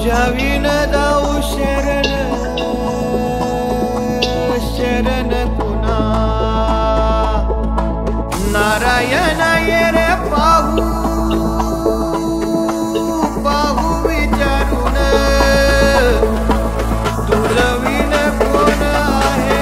तुझ्या विण जाऊ शरण शरण पुन्हा नारायण ये रे पाहू पाहू विचारून तुझ विण कोण आहे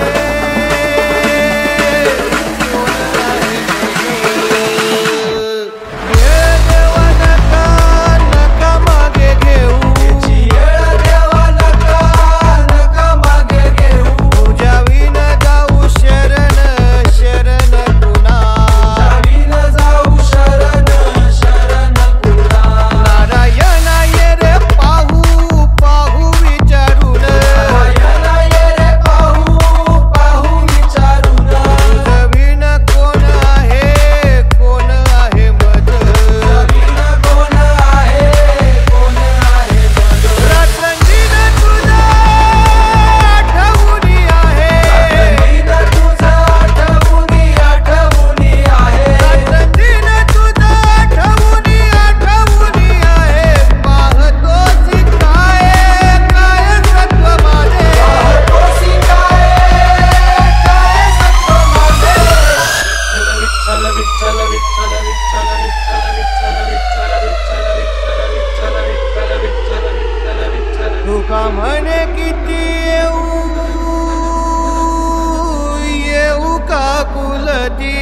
तुका म्हणे किती येऊ का कुलती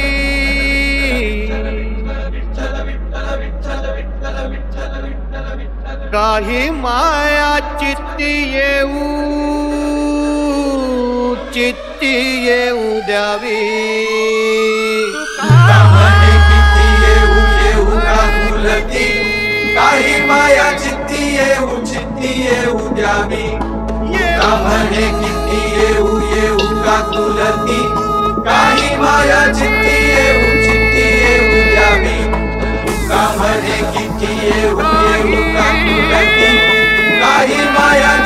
काही माया चित्ती येऊ द्यावी काही माया चित्ती येऊ द्यावी म्हणे किती येऊ का तुलती काही माया चित्ती येऊ द्यावी तुका म्हणे किती येऊ का तुलती काही माया